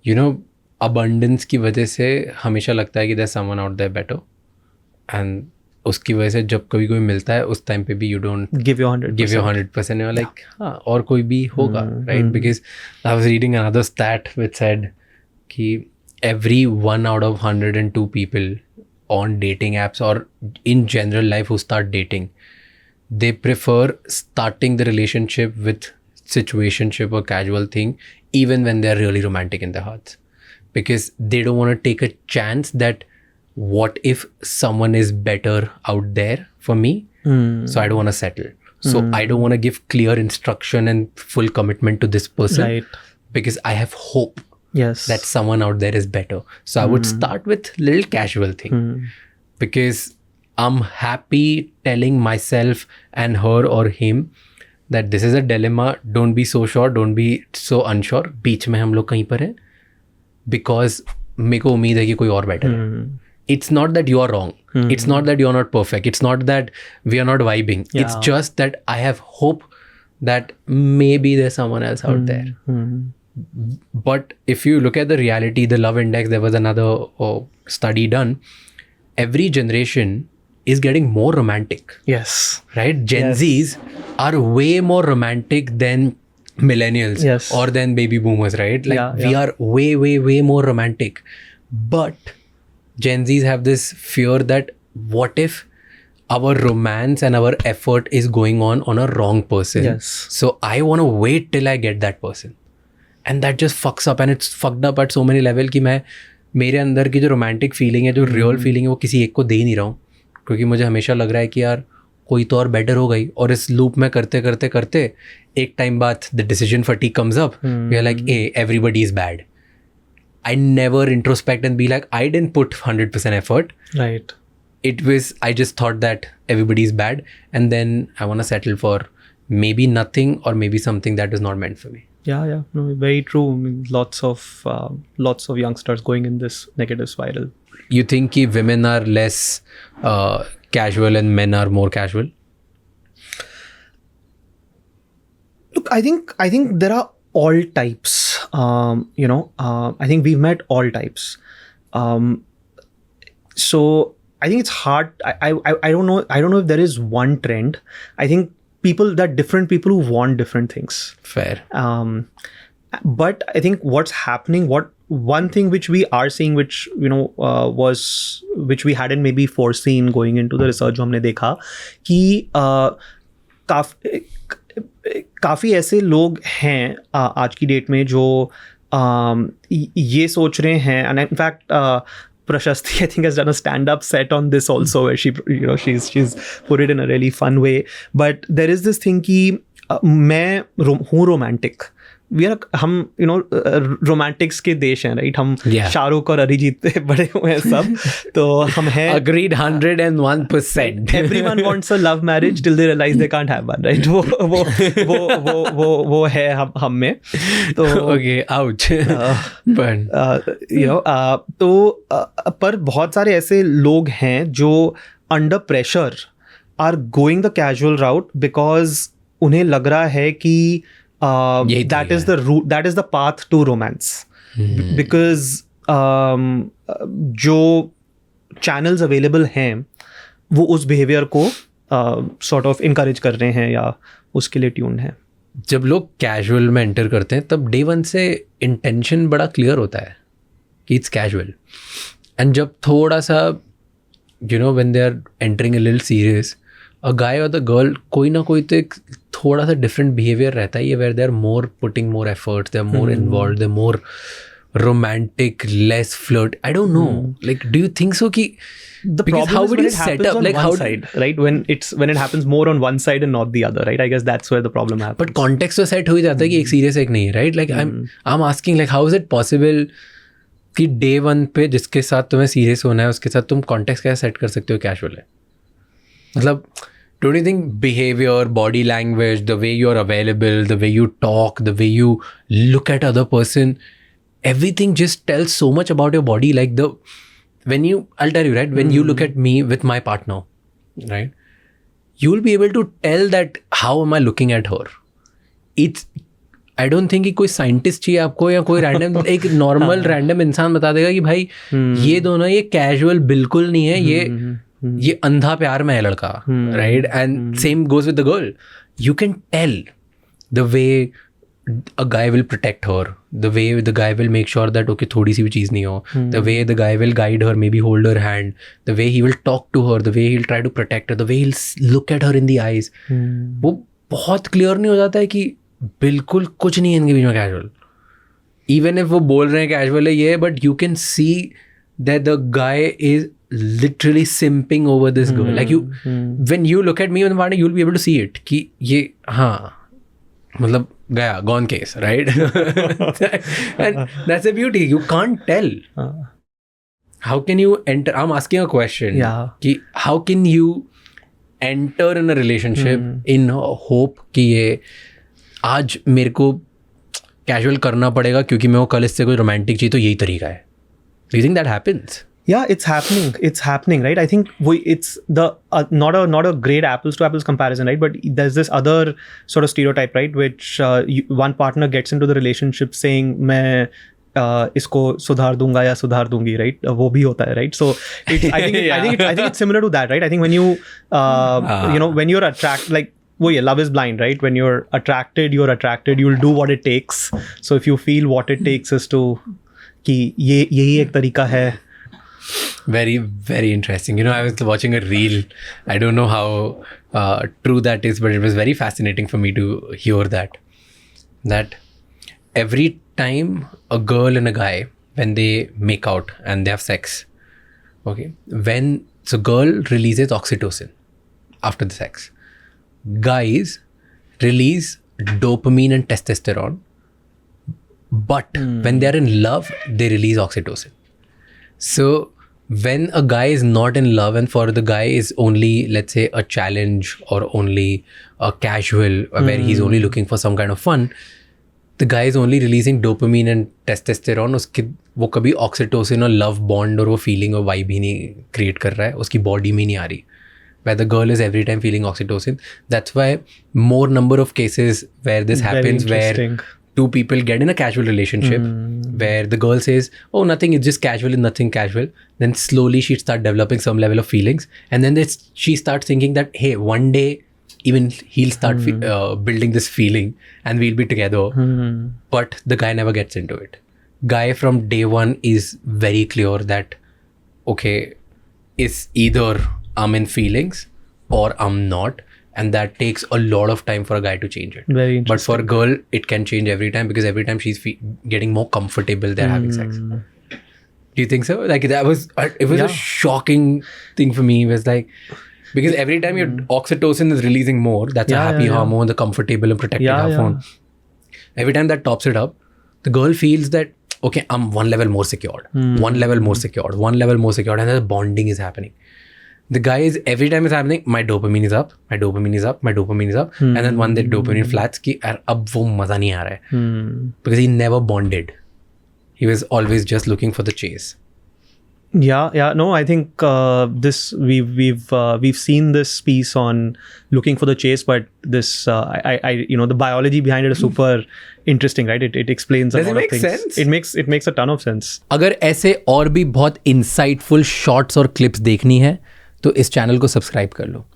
you know, abundance की वजह से हमेशा लगता है कि there's someone out there better, and उसकी वजह से जब कभी कोई मिलता है उस टाइम पे भी you don't give your 100%. you're like हाँ और कोई भी होगा, right? Because I was reading another stat which said कि every 1 out of 102 people on dating apps or in general life who start dating, they prefer starting the relationship with situationship or casual thing even when they're really romantic in their hearts, because they don't want to take a chance that what if someone is better out there for me, so I don't want to settle, so I don't want to give clear instruction and full commitment to this person, Right. because I have hope Yes. that someone out there is better. So I would start with little casual thing, because I'm happy telling myself and her or him that this is a dilemma. Don't be so sure. Don't be so unsure. बीच में हम लोग कहीं पर हैं, because मेरे को उम्मीद है कि कोई और better है. It's not that you are wrong. It's not that you're not perfect. It's not that we are not vibing. It's Yeah. just that I have hope that maybe there's someone else out there. But if you look at the reality, the love index, there was another study done. Every generation is getting more romantic, Yes. right? Gen Yes. Zs are way more romantic than millennials Yes. or than baby boomers, right? Like Yeah, we yeah. are way more romantic. But Gen Zs have this fear that what if our romance and our effort is going on a wrong person? Yes. So I want to wait till I get that person. And that just fucks up, and it's fucked up at so many level कि मैं मेरे अंदर की जो romantic feeling है, जो real feeling है, वो किसी एक को दे नहीं रहा हूँ, क्योंकि मुझे हमेशा लग रहा है कि यार कोई तो और बेटर हो गई. और इस लूप में करते करते करते एक टाइम बाद the decision fatigue comes up. We are like everybody is bad. I never introspect and be like, I didn't put 100% effort. Right. It was, I just thought that everybody is bad, and then I want to settle for maybe nothing or maybe something that is not meant for me. Yeah. No, very true. I mean, lots of youngsters going in this negative spiral. You think कि women are less casual and men are more casual? Look, I think there are all types. I think we've met all types. So I think it's hard. I don't know. I don't know if there is one trend. I think different people who want different things. Fair. But I think what's happening, one thing which we are seeing, which which we hadn't maybe foreseen going into the research, जो हमने देखा कि काफ़ी ऐसे लोग हैं आज की डेट में जो ये सोच रहे हैं, and in fact Prashasti I think has done a stand-up set on this also, where she's put it in a really fun way. But there is this thing कि मैं हूँ romantic. हम रोमांटिक्स के देश हैं, राइट? हम शाहरुख और अरिजीत पे बड़े हुए हैं सब, तो हम हैं. Agreed 101%. Everyone wants a love marriage till they realize they can't have one, right? वो है हम में. तो okay, ouch. But तो पर बहुत सारे ऐसे लोग हैं जो under pressure are going the casual route, because उन्हें लग रहा है कि that is the route, that is the path to romance. Because जो channels available हैं वो उस behavior को sort of encourage कर रहे हैं या उसके लिए tuned हैं. जब लोग casual में enter करते हैं तब day one से intention बड़ा clear होता है कि it's casual. And जब थोड़ा सा when they are entering a little serious, a guy or the girl कोई ना कोई तो एक थोड़ा सा different behavior रहता है, where they are more putting more efforts, they are more involved, they are more romantic, less flirt. I don't know. Like, do you think so? Ki, the because problem how is would when you it set happens up on like one how side, right? When it happens more on one side and not the other, right? I guess that's where the problem happens. But context तो set हो ही जाता है कि एक serious एक नहीं है, right? Like I'm asking like how is it possible कि day one पे जिसके साथ तुम्हें serious होना है उसके साथ तुम context कैसे set कर सकते हो casual है? मतलब don't you think behavior, body language, the way you're available, the way you talk, the way you look at other person, everything just tells so much about your body. Like I'll tell you, right? When you look at me with my partner, right? You will be able to tell that how am I looking at her. I don't think कि कोई scientist चाहिए आपको या कोई random एक normal random इंसान बता देगा कि भाई ये दोनों ये कैजुअल बिल्कुल नहीं है, ये अंधा प्यार में है लड़का, right? And same goes with the girl. You can tell the way a guy will protect her, the way the guy will make sure that okay थोड़ी सी भी चीज़ नहीं हो, the way the guy will guide her, maybe hold her hand, the way he will talk to her, the way he'll try to protect her, the way he'll look at her in the eyes. वो बहुत clear नहीं हो जाता है कि बिल्कुल कुछ नहीं है इनके बीच में कैजुअल. Even if वो बोल रहे हैं कैजुअल है ये, but you can see that the guy is literally simping over this girl. Like you, when you look at me, you'll be able to see it कि ये हाँ मतलब gaya, gone case, right? And that's the beauty. You can't tell. How can you enter? I'm asking a question. Yeah. Ki, how can you enter in a relationship in hope कि ये आज मेरे को casual करना पड़ेगा क्योंकि मैं वो कल इससे कोई romantic चाहिए तो यही तरीका है. Do you think that happens? Yeah, it's happening, right? I think it's the not a great apples to apples comparison, right? But there's this other sort of stereotype, right? Which one partner gets into the relationship saying मैं इसको सुधार दूंगा या सुधार दूंगी, right? वो भी होता है, right? So I think it's similar to that, right? I think when you when you're attracted, like love is blind, right? When you're attracted, you'll do what it takes. So if you feel what it takes is to कि यही एक तरीका है. Very, very interesting. I was watching a reel. I don't know how true that is, but it was very fascinating for me to hear that every time a girl and a guy, when they make out and they have sex, okay, so girl releases oxytocin after the sex. Guys release dopamine and testosterone, but when they are in love, they release oxytocin. So when a guy is not in love and for the guy is only, let's say, a challenge or only a casual where he's only looking for some kind of fun, the guy is only releasing dopamine and testosterone. उसके वो कभी oxytocin और love bond और वो feeling और vibe ही नहीं create कर रहा है, उसकी body में नहीं आ रही. Where the girl is every time feeling oxytocin. That's why more number of cases where this happens, where two people get in a casual relationship where the girl says, oh, nothing, it's just casual, it's nothing casual. Then slowly she starts developing some level of feelings. And then she starts thinking that, hey, one day even he'll start building this feeling and we'll be together. But the guy never gets into it. Guy from day one is very clear that, okay, it's either I'm in feelings or I'm not. And that takes a lot of time for a guy to change it. Very interesting. But for a girl, it can change every time because every time she's getting more comfortable, they're having sex. Do you think so? Like it was a shocking thing for me. It was like, because every time your oxytocin is releasing more, that's a happy hormone, the comfortable and protected hormone. Every time that tops it up, the girl feels that, okay, I'm one level more secured, one level more secured, one level more secured, and the bonding is happening. The guy is, every time it's happening, my dopamine is up, my dopamine is up, my dopamine is up. And then one day dopamine flats ki ab wo maza nahi aa raha hai. Because he never bonded. He was always just looking for the chase. Yeah. No, I think we've seen this piece on looking for the chase, but this the biology behind it is super interesting, right? It explains a lot of things. Does it make sense? It makes a ton of sense. अगर ऐसे और भी बहुत insightful shots और clips देखनी है तो इस चैनल को सब्सक्राइब कर लो.